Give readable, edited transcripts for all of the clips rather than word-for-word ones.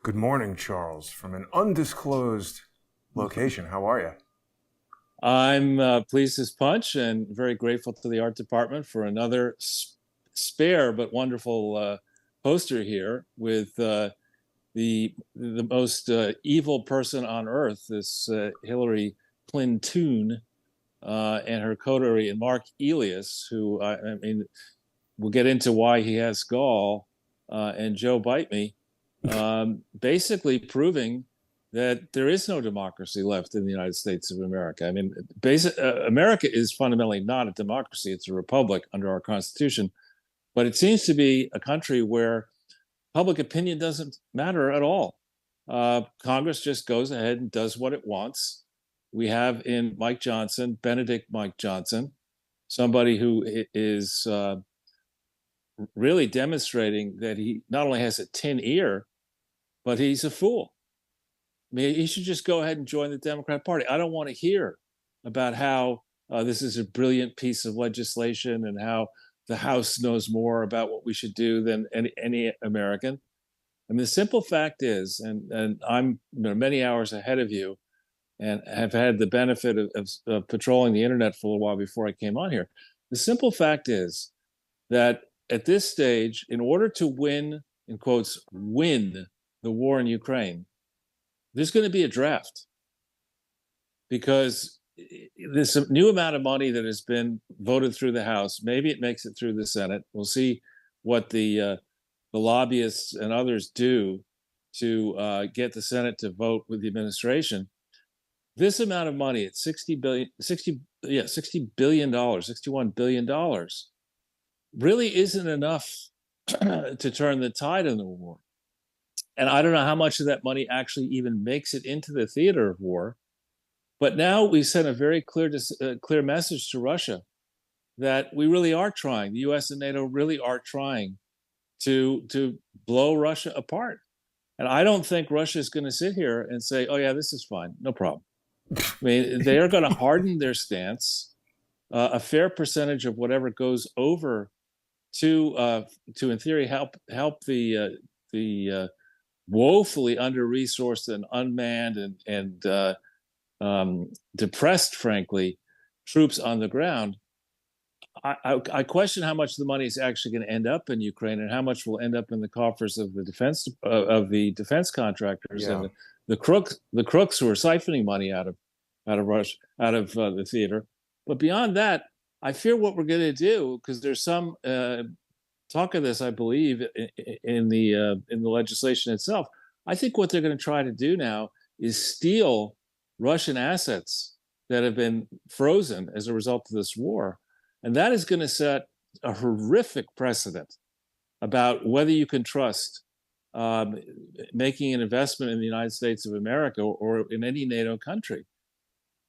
Good morning, Charles, from an undisclosed location. How are you? I'm pleased as punch and very grateful to the art department for another spare but wonderful poster here with the most evil person on earth, this Hillary Clinton, and her coterie, and Mark Elias, who I mean, we'll get into why he has gall, and Joe Bite Me, basically proving that there is no democracy left in the United States of America. I mean, America is fundamentally not a democracy; it's a republic under our Constitution. But it seems to be a country where public opinion doesn't matter at all. Congress just goes ahead and does what it wants. We have in Mike Johnson, Benedict Mike Johnson, somebody who is really demonstrating that he not only has a tin ear, but he's a fool. I mean, he should just go ahead and join the Democrat Party. I don't want to hear about how this is a brilliant piece of legislation and how the House knows more about what we should do than any American. I mean, the simple fact is, and I'm many hours ahead of you, and have had the benefit of patrolling the internet for a little while before I came on here. The simple fact is that at this stage, in order to win, in quotes, win the war in Ukraine, there's going to be a draft because this new amount of money that has been voted through the House, maybe it makes it through the Senate. We'll see what the lobbyists and others do to get the Senate to vote with the administration. This amount of money at 60 billion, 60, yeah, $60 billion, $61 billion really isn't enough to turn the tide in the war. And I don't know how much of that money actually even makes it into the theater of war. But now we sent a very clear message to Russia that we really are trying. The U.S. and NATO really are trying to blow Russia apart. And I don't think Russia is going to sit here and say, "Oh yeah, this is fine, no problem." I mean, they are going to harden their stance. A fair percentage of whatever goes over to in theory help the woefully under-resourced and unmanned and depressed, frankly, troops on the ground. I question how much the money is actually going to end up in Ukraine and how much will end up in the coffers of the defense contractors Yeah. and the crooks who are siphoning money out of Russia, out of the theater. But beyond that, I fear what we're going to do, because there's some talk of this, I believe, in the legislation itself. I think what they're going to try to do now is steal Russian assets that have been frozen as a result of this war, and that is going to set a horrific precedent about whether you can trust making an investment in the United States of America or in any NATO country.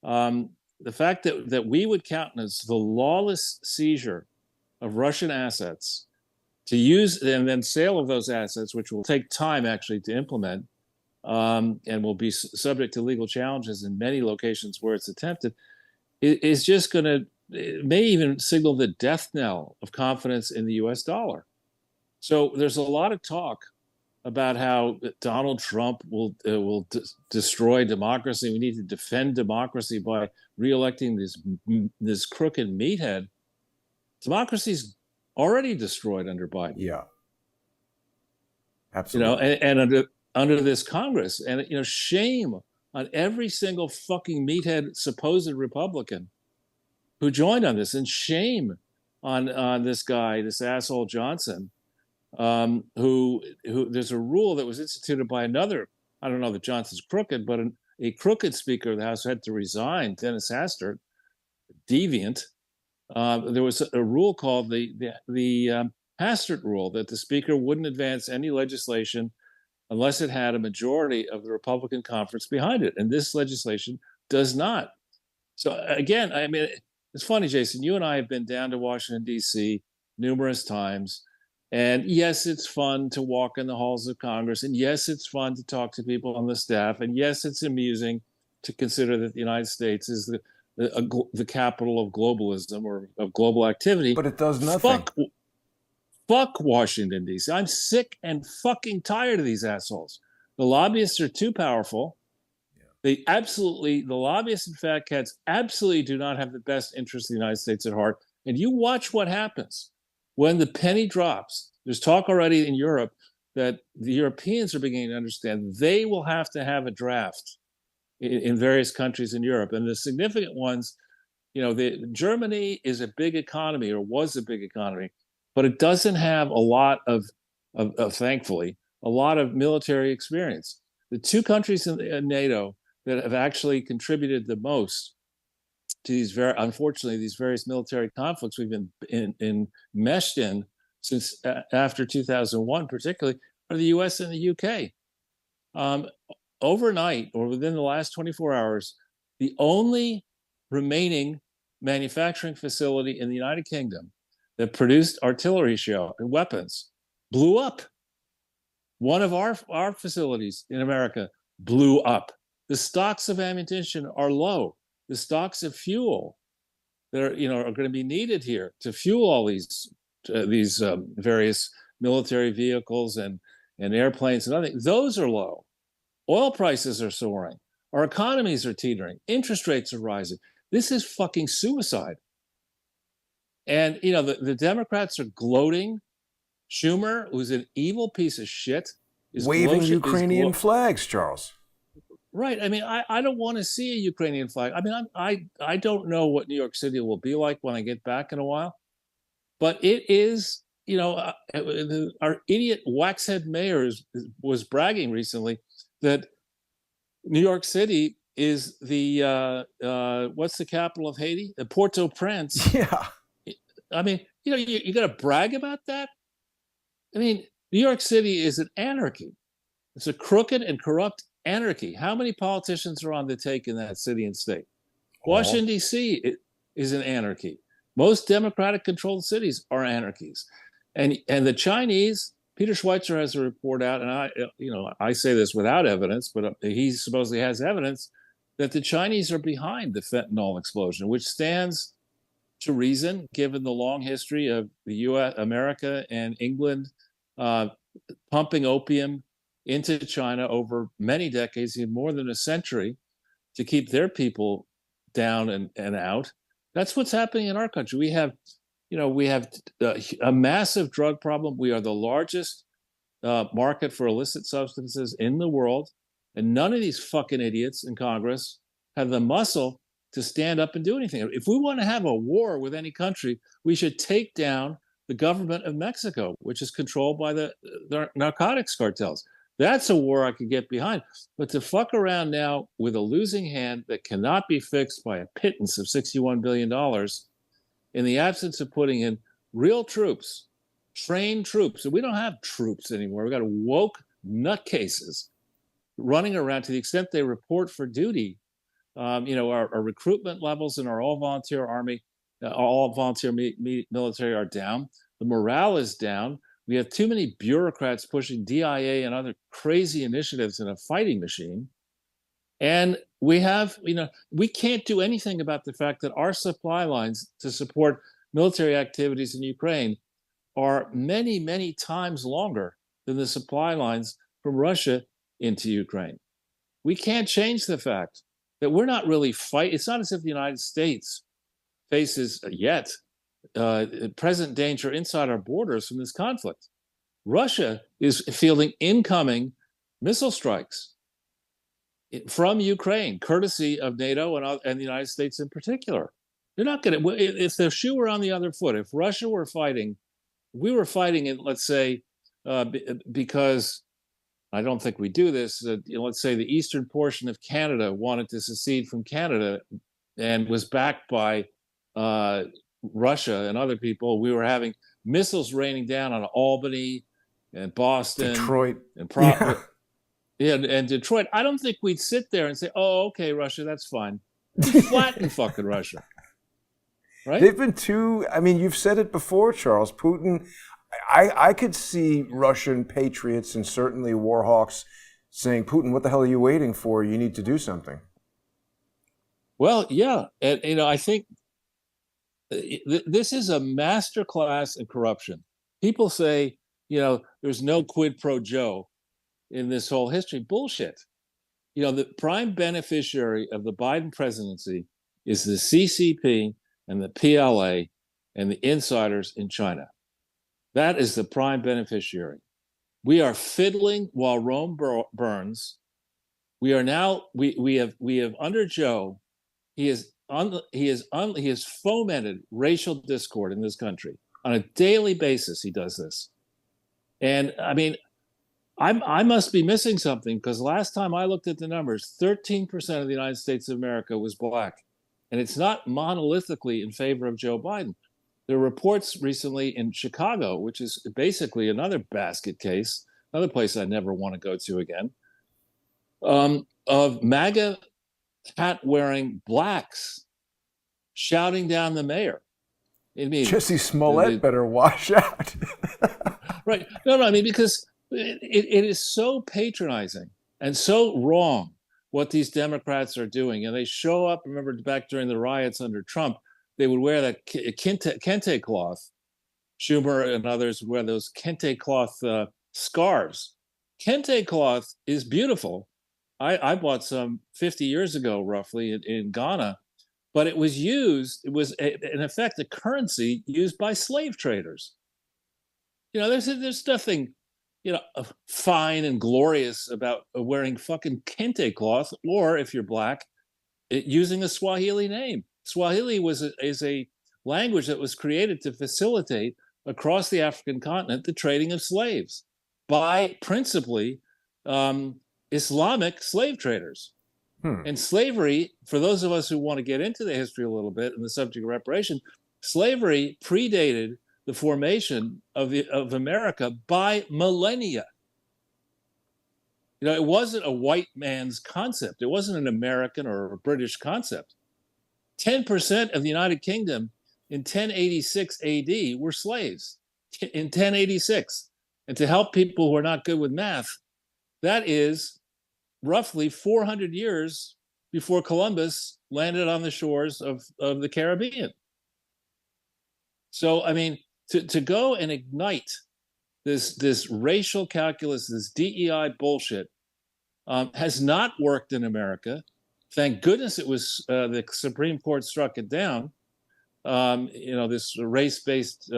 The fact that we would countenance the lawless seizure of Russian assets to use and then sale of those assets, which will take time actually to implement, and will be subject to legal challenges in many locations where it's attempted, is just going to, it may even signal the death knell of confidence in the US dollar. So there's a lot of talk about how Donald Trump will destroy democracy. We need to defend democracy by reelecting this crooked meathead. Democracy's already destroyed under Biden. Yeah, absolutely. And under this Congress, and shame on every single fucking meathead supposed Republican who joined on this, and shame on this guy, this asshole Johnson, who there's a rule that was instituted by another. I don't know that Johnson's crooked, but a crooked Speaker of the House had to resign, Dennis Hastert, deviant. There was a rule called the Hastert rule, that the Speaker wouldn't advance any legislation unless it had a majority of the Republican conference behind it, and this legislation does not. So again, I mean, it's funny, Jason. You and I have been down to Washington D.C. numerous times. And yes, it's fun to walk in the halls of Congress. And yes, it's fun to talk to people on the staff. And yes, it's amusing to consider that the United States is the capital of globalism or of global activity. But it does nothing. Fuck Washington, D.C. I'm sick and fucking tired of these assholes. The lobbyists are too powerful. The lobbyists and fat cats absolutely do not have the best interest of the United States at heart. And you watch what happens when the penny drops. There's talk already in Europe that the Europeans are beginning to understand they will have to have a draft in various countries in Europe. And the significant ones, Germany is a big economy, or was a big economy, but it doesn't have a lot of thankfully, a lot of military experience. The two countries in NATO that have actually contributed the most to unfortunately, these various military conflicts we've been enmeshed in since after 2001, particularly, are the U.S. and the U.K. Overnight, or within the last 24 hours, the only remaining manufacturing facility in the United Kingdom that produced artillery shell and weapons blew up. One of our facilities in America blew up. The stocks of ammunition are low. The stocks of fuel that are going to be needed here to fuel all these various military vehicles and airplanes and other things, those are low. Oil prices are soaring. Our economies are teetering. Interest rates are rising. This is fucking suicide. And the Democrats are gloating. Schumer, who's an evil piece of shit, is waving Ukrainian flags, Charles. Right. I mean, I don't want to see a Ukrainian flag. I mean, I don't know what New York City will be like when I get back in a while, but it is, our idiot waxhead mayor was bragging recently that New York City is the what's the capital of Haiti? The Port-au-Prince. Yeah. I mean, you got to brag about that. I mean, New York City is an anarchy. It's a crooked and corrupt anarchy. How many politicians are on the take in that city and state? Washington, D.C. is an anarchy. Most Democratic-controlled cities are anarchies. And the Chinese, Peter Schweitzer has a report out, and I say this without evidence, but he supposedly has evidence that the Chinese are behind the fentanyl explosion, which stands to reason, given the long history of the U.S., America, and England pumping opium into China over many decades, even more than a century, to keep their people down and out. That's what's happening in our country. We have a massive drug problem. We are the largest market for illicit substances in the world, and none of these fucking idiots in Congress have the muscle to stand up and do anything. If we want to have a war with any country, we should take down the government of Mexico, which is controlled by the narcotics cartels. That's a war I could get behind. But to fuck around now with a losing hand that cannot be fixed by a pittance of $61 billion in the absence of putting in real troops, trained troops. And we don't have troops anymore. We've got woke nutcases running around to the extent they report for duty. Our recruitment levels in our all-volunteer army, all-volunteer military are down. The morale is down. We have too many bureaucrats pushing DIA and other crazy initiatives in a fighting machine. And we can't do anything about the fact that our supply lines to support military activities in Ukraine are many, many times longer than the supply lines from Russia into Ukraine. We can't change the fact that we're not really fighting. It's not as if the United States faces yet present danger inside our borders from this conflict. Russia is fielding incoming missile strikes from Ukraine, courtesy of NATO and the United States in particular. They're not going to, if the shoe were on the other foot, if Russia were fighting, we were fighting in, let's say, because I don't think we do this, let's say the eastern portion of Canada wanted to secede from Canada and was backed by Russia and other people. We were having missiles raining down on Albany and Boston, Detroit, and and Detroit. I don't think we'd sit there and say, "Oh, okay, Russia, that's fine." We'd flatten fucking Russia, right? They've been too. I mean, you've said it before, Charles. Putin. I could see Russian patriots and certainly war hawks saying, "Putin, what the hell are you waiting for? You need to do something." Well, yeah, and I think this is a masterclass in corruption. People say, there's no quid pro Joe. in this whole history. Bullshit. The prime beneficiary of the Biden presidency is the CCP and the PLA and the insiders in China. That is the prime beneficiary. We are fiddling while Rome burns. We are now we have under Joe. He has fomented racial discord in this country on a daily basis. He does this, and I mean, I must be missing something because last time I looked at the numbers, 13% of the United States of America was black, and it's not monolithically in favor of Joe Biden. There are reports recently in Chicago, which is basically another basket case, another place I never want to go to again, of MAGA hat wearing blacks shouting down the mayor. I mean, Jesse Smollett better wash out. right? No, I mean, because it is so patronizing and so wrong what these Democrats are doing, and they show up. Remember back during the riots under Trump, they would wear that kente cloth. Schumer and others would wear those kente cloth scarves. Kente cloth is beautiful. I bought some 50 years ago, roughly, in Ghana, but it was in effect a currency used by slave traders. There's nothing, fine and glorious about wearing fucking kente cloth, or if you're black, using a Swahili name. Swahili is a language that was created to facilitate across the African continent the trading of slaves by principally Islamic slave traders. And slavery, for those of us who want to get into the history a little bit and the subject of reparation, slavery predated the formation of America by millennia. It wasn't a white man's concept. It wasn't an American or a British concept. 10% of the United Kingdom in 1086 AD were slaves in 1086. And to help people who are not good with math, that is roughly 400 years before Columbus landed on the shores of the Caribbean. So, I mean, to go and ignite this racial calculus, this DEI bullshit, has not worked in America. Thank goodness it was the Supreme Court struck it down. This race-based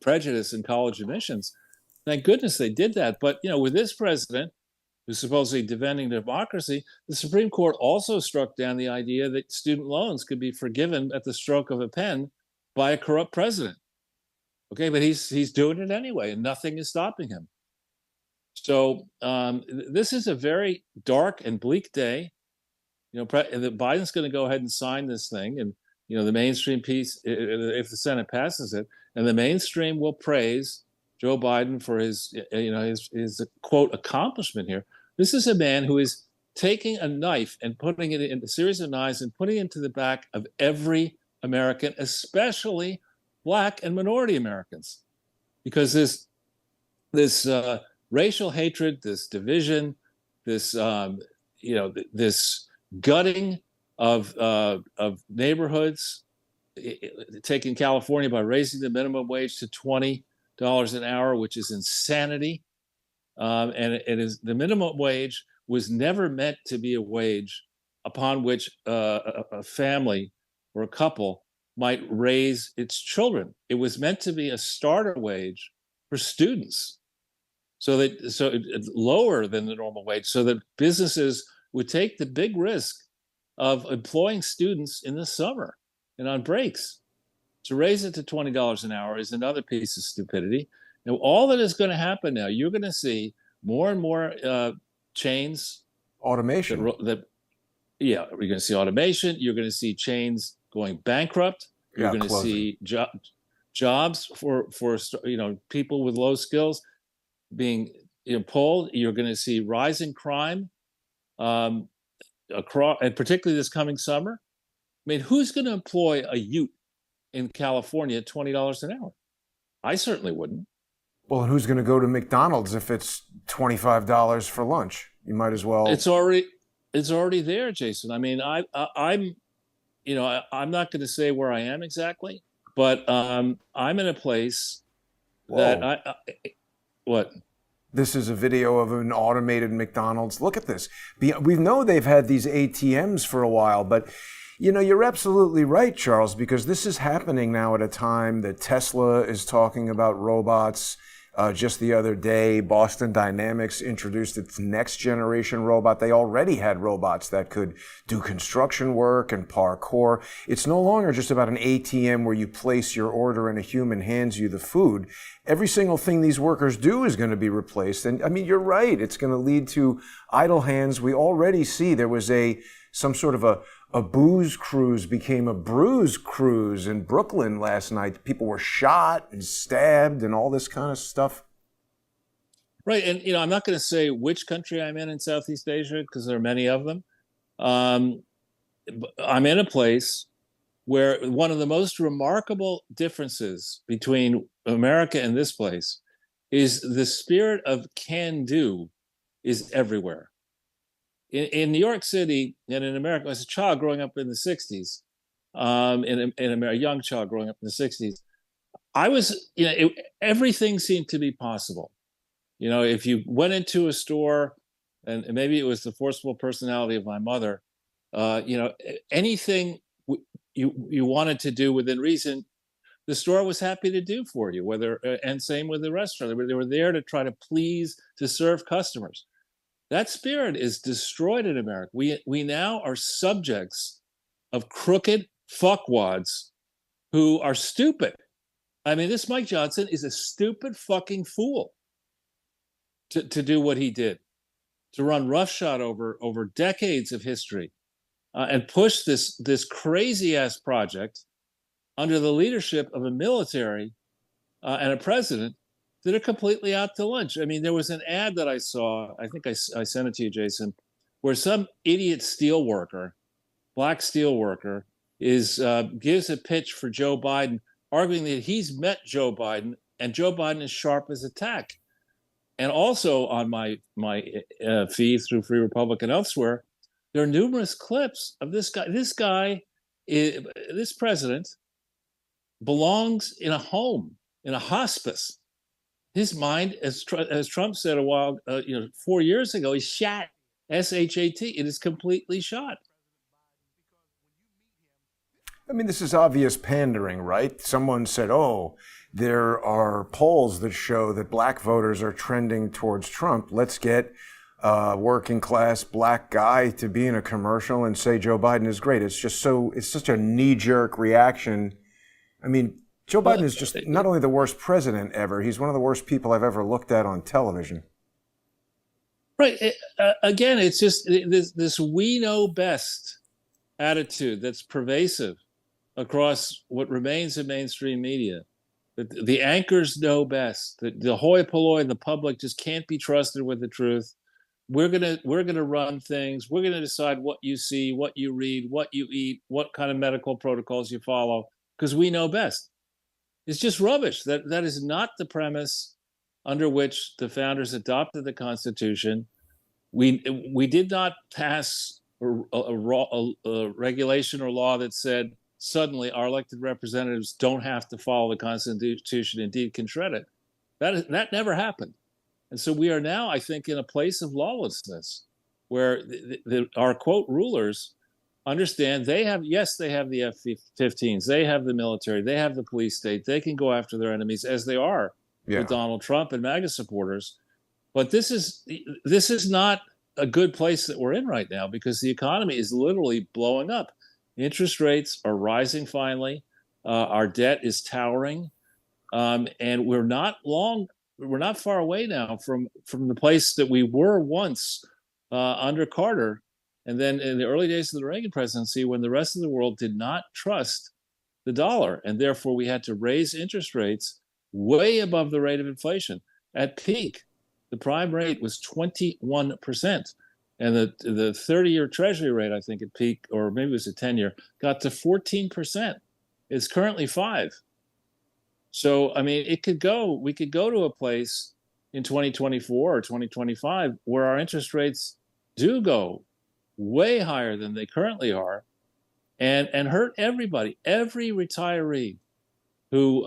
prejudice in college admissions. Thank goodness they did that. But with this president, who's supposedly defending democracy, the Supreme Court also struck down the idea that student loans could be forgiven at the stroke of a pen by a corrupt president. Okay, but he's doing it anyway, and nothing is stopping him. So this is a very dark and bleak day. Biden's going to go ahead and sign this thing, and the mainstream piece, if the Senate passes it, and the mainstream will praise Joe Biden for his quote accomplishment here. This is a man who is taking a knife and putting it in a series of knives and putting it into the back of every American, especially Black and minority Americans, because this racial hatred, this division, this this gutting of neighborhoods, taking California by raising the minimum wage to $20 an hour, which is insanity. And it is the minimum wage was never meant to be a wage upon which a family or a couple might raise its children. It was meant to be a starter wage for students, so it's lower than the normal wage, so that businesses would take the big risk of employing students in the summer and on breaks. To raise it to $20 an hour is another piece of stupidity. Now, all that is going to happen now, you're going to see more and more chains. Automation. You're going to see automation. You're going to see chains going bankrupt. You're going to see jobs for people with low skills being pulled. You're going to see rising crime across, and particularly this coming summer. I mean, who's going to employ a Ute in California at $20 an hour? I certainly wouldn't. Well, who's going to go to McDonald's if it's $25 for lunch? You might as well. It's already there, Jason. I mean, I'm not going to say where I am exactly, but I'm in a place that what? This is a video of an automated McDonald's. Look at this. We know they've had these ATMs for a while, but you're absolutely right, Charles, because this is happening now at a time that Tesla is talking about robots. Just the other day, Boston Dynamics introduced its next generation robot. They already had robots that could do construction work and parkour. It's no longer just about an ATM where you place your order and a human hands you the food. Every single thing these workers do is going to be replaced. And I mean, you're right. It's going to lead to idle hands. We already see there was some sort of a booze cruise became a bruise cruise in Brooklyn last night. People were shot and stabbed and all this kind of stuff. Right. And, I'm not going to say which country I'm in Southeast Asia, because there are many of them. I'm in a place where one of the most remarkable differences between America and this place is the spirit of can do is everywhere. In New York City and in America, as a child growing up in the 60s, a young child growing up in the 60s, I was, everything seemed to be possible. If you went into a store, and maybe it was the forceful personality of my mother, anything you wanted to do within reason, the store was happy to do for you, and same with the restaurant. They were there to try to please, to serve customers. That spirit is destroyed in America. We now are subjects of crooked fuckwads who are stupid. I mean, this Mike Johnson is a stupid fucking fool to do what he did, to run roughshod over decades of history, and push this crazy ass project under the leadership of a military and a president that are completely out to lunch. I mean, there was an ad that I saw, I think I sent it to you, Jason, where some idiot steel worker, black steel worker, gives a pitch for Joe Biden, arguing that he's met Joe Biden and Joe Biden is sharp as a tack. And also on my feed through Free Republic and elsewhere, there are numerous clips of this guy. This president belongs in a home, in a hospice. His mind, as Trump said 4 years ago, is shot. S-H-A-T. It is completely shot. I mean, this is obvious pandering, right? Someone said, there are polls that show that black voters are trending towards Trump. Let's get a working class black guy to be in a commercial and say Joe Biden is great. It's such a knee-jerk reaction. I mean, Joe Biden is just not only the worst president ever, he's one of the worst people I've ever looked at on television. Right. Again, it's just this we know best attitude that's pervasive across what remains of mainstream media. That the anchors know best. That the hoi polloi, the public just can't be trusted with the truth. We're gonna run things. We're gonna decide what you see, what you read, what you eat, what kind of medical protocols you follow, because we know best. It's just rubbish. That is not the premise under which the founders adopted the Constitution. We did not pass a regulation or law that said suddenly our elected representatives don't have to follow the Constitution, indeed can shred it. That never happened. And so we are now, I think, in a place of lawlessness where our, quote, rulers understand they have the F-15s, they have the military, they have the police state, they can go after their enemies as they are with Donald Trump and MAGA supporters. But this is not a good place that we're in right now, because the economy is literally blowing up. Interest rates are rising finally. Our debt is towering. And we're not far away now from the place that we were once under Carter. And then in the early days of the Reagan presidency, when the rest of the world did not trust the dollar, and therefore we had to raise interest rates way above the rate of inflation. At peak, the prime rate was 21%. And the 30-year Treasury rate, I think at peak, or maybe it was a 10-year, got to 14%. It's currently 5%. So, I mean, we could go to a place in 2024 or 2025 where our interest rates do go way higher than they currently are, and hurt everybody, every retiree who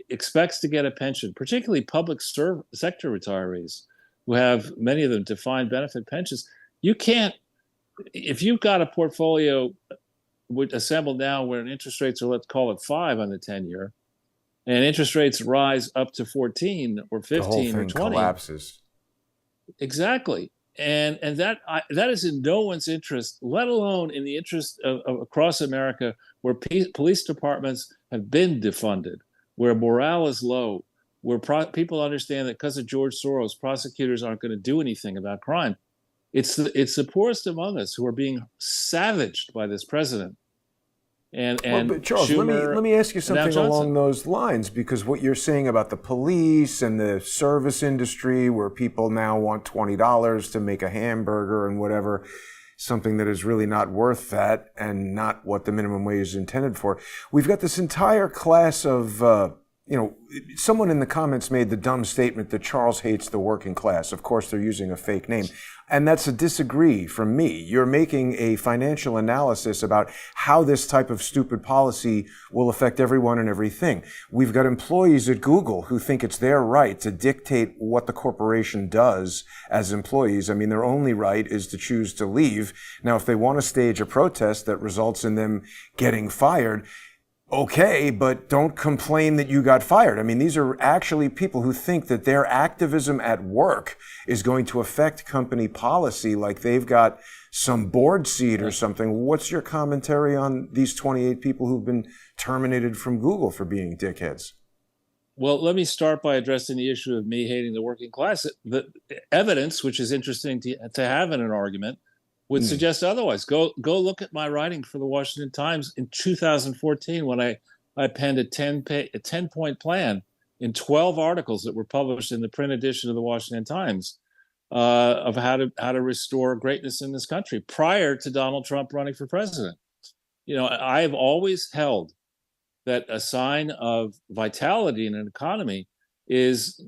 expects to get a pension, particularly public sector retirees who have, many of them, defined benefit pensions. You can't, if you've got a portfolio assembled now where interest rates are, let's call it 5 on the 10-year, and interest rates rise up to 14 or The whole 15 or thing 20. collapses. Exactly. And that is in no one's interest, let alone in the interest of across America, where police departments have been defunded, where morale is low, where people understand that because of George Soros, prosecutors aren't going to do anything about crime. It's the poorest among us who are being savaged by this president Well, and but Charles, Schumer let me ask you and now something Johnson. along those lines, because what you're saying about the police and the service industry, where people now want $20 to make a hamburger and whatever, something that is really not worth that and not what the minimum wage is intended for. We've got this entire class of someone in the comments made the dumb statement that Charles hates the working class. Of course, they're using a fake name. And that's a disagree from me. You're making a financial analysis about how this type of stupid policy will affect everyone and everything. We've got employees at Google who think it's their right to dictate what the corporation does as employees. I mean, their only right is to choose to leave. Now, if they want to stage a protest that results in them getting fired, okay, but don't complain that you got fired. I mean, these are actually people who think that their activism at work is going to affect company policy, like they've got some board seat or something. What's your commentary on these 28 people who've been terminated from Google for being dickheads? Well, let me start by addressing the issue of me hating the working class. The evidence, which is interesting to have in an argument, would suggest otherwise. Go look at my writing for the Washington Times in 2014 when I penned a 10-point plan in 12 articles that were published in the print edition of the Washington Times of how to restore greatness in this country prior to Donald Trump running for president. You know, I have always held that a sign of vitality in an economy is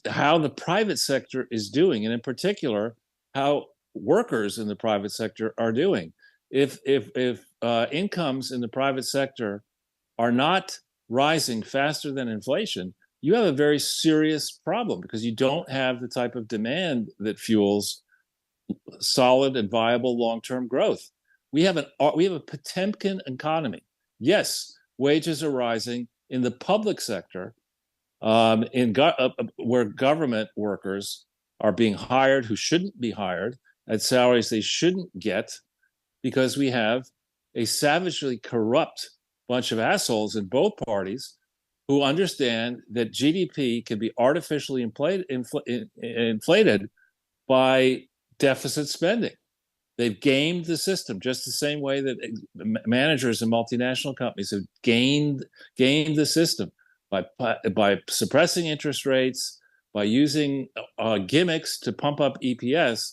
how the private sector is doing, and in particular, how workers in the private sector are doing. If incomes in the private sector are not rising faster than inflation, you have a very serious problem, because you don't have the type of demand that fuels solid and viable long-term growth. We have a Potemkin economy. Yes, wages are rising in the public sector, where government workers are being hired who shouldn't be hired at salaries they shouldn't get, because we have a savagely corrupt bunch of assholes in both parties who understand that GDP can be artificially inflated by deficit spending. They've gamed the system just the same way that managers in multinational companies have gamed the system by suppressing interest rates, by using gimmicks to pump up EPS,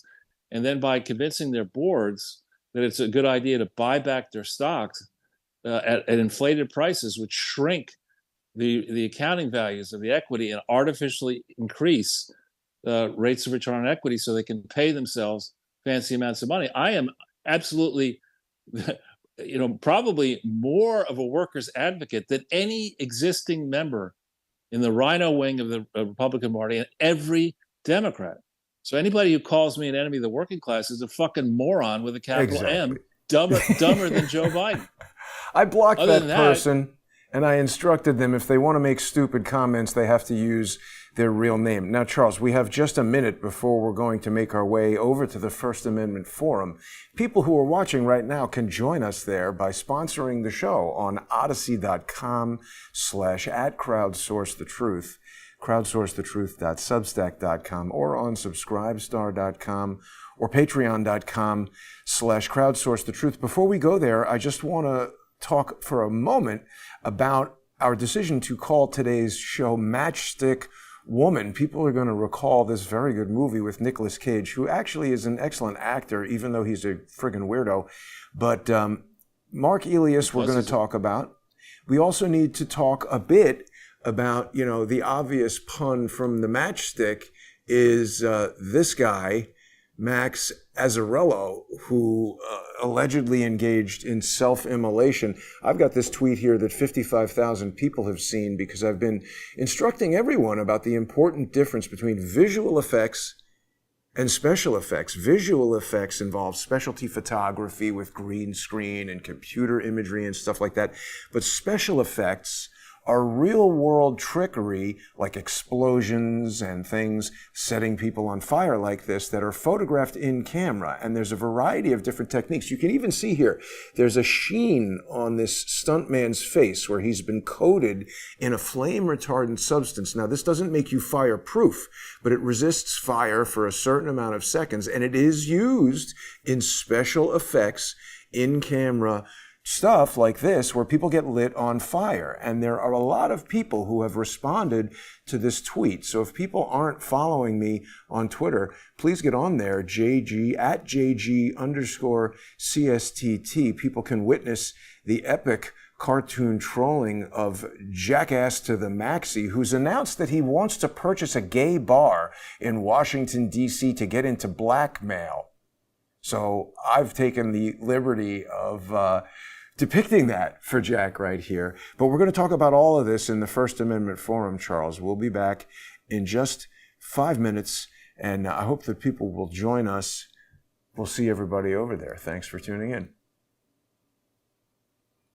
and then by convincing their boards that it's a good idea to buy back their stocks at inflated prices, which shrink the accounting values of the equity and artificially increase rates of return on equity so they can pay themselves fancy amounts of money. I am absolutely, probably more of a workers' advocate than any existing member in the rhino wing of the Republican Party and every Democrat. So anybody who calls me an enemy of the working class is a fucking moron with a capital M, dumber than Joe Biden. I blocked that person, and I instructed them if they want to make stupid comments, they have to use their real name. Now, Charles, we have just a minute before we're going to make our way over to the First Amendment Forum. People who are watching right now can join us there by sponsoring the show on odyssey.com/@crowdsourcethetruth, crowdsourcethetruth.substack.com, or on subscribestar.com or patreon.com/crowdsourcethetruth. Before we go there, I just want to talk for a moment about our decision to call today's show Matchstick Woman. People are going to recall this very good movie with Nicolas Cage, who actually is an excellent actor, even though he's a friggin' weirdo. But Mark Elias we're going to talk about. We also need to talk a bit about, the obvious pun from the Matchstick is this guy Max Azzarello, who allegedly engaged in self-immolation. I've got this tweet here that 55,000 people have seen because I've been instructing everyone about the important difference between visual effects and special effects. Visual effects involve specialty photography with green screen and computer imagery and stuff like that. But special effects are real-world trickery, like explosions and things setting people on fire like this, that are photographed in camera. And there's a variety of different techniques. You can even see here, there's a sheen on this stuntman's face where he's been coated in a flame-retardant substance. Now, this doesn't make you fireproof, but it resists fire for a certain amount of seconds, and it is used in special effects in-camera stuff like this where people get lit on fire. And there are a lot of people who have responded to this tweet. So if people aren't following me on Twitter, please get on there, JG, at JG_CSTT. People can witness the epic cartoon trolling of Jackass to the Maxi, who's announced that he wants to purchase a gay bar in Washington, D.C. to get into blackmail. So I've taken the liberty of depicting that for Jack right here. But we're going to talk about all of this in the First Amendment Forum, Charles. We'll be back in just 5 minutes, and I hope that people will join us. We'll see everybody over there. Thanks for tuning in.